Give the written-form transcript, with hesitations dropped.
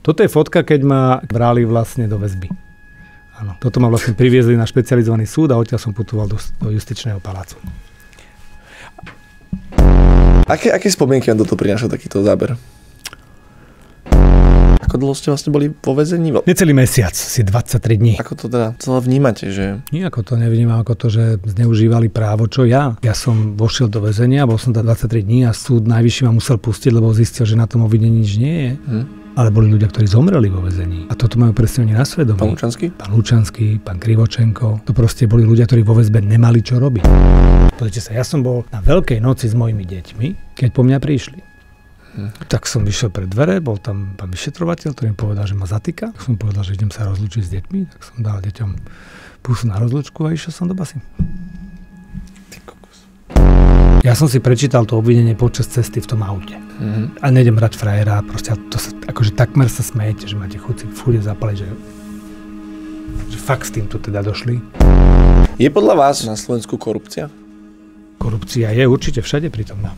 Toto je fotka, keď ma vrali vlastne do väzby. Áno, toto ma vlastne priviezli na špecializovaný súd a odtiaľ som putoval do justičného palácu. Aké spomienky vám toto prináša takýto záber? Ako dlho ste vlastne boli vo väzení? Necelý mesiac, si 23 dní. Ako to teda celé vnímate, že... Nijako to nevnímam ako to, že zneužívali právo, čo ja. Ja som vošiel do väzenia, bol som tam 23 dní a súd najvyšší ma musel pustiť, lebo zistil, že na tom obvinení nič nie je. Ale boli ľudia, ktorí zomreli vo väzení. A toto majú presne oni na svedomí. Pán Lučanský? Pán Lučanský, pán Krivočenko. To proste boli ľudia, ktorí vo väzbe nemali čo robiť. Pozrite sa, ja som bol na Veľkej noci s mojimi deťmi, keď po mňa prišli. Tak som vyšiel pred dvere, bol tam pán vyšetrovateľ, ktorý mi povedal, že ma zatýka. Tak som povedal, že idem sa rozlúčiť s deťmi, tak som dal deťom pusu na rozlúčku a išiel som do basy. Ja som si prečítal to obvinenie počas cesty v tom aute. A nejdem brať frajera, proste to sa, akože takmer sa smejete, že máte chuť si fúre zapaliť, že fakt s týmto teda došli. Je podľa vás na Slovensku korupcia? Korupcia je určite všade prítomná.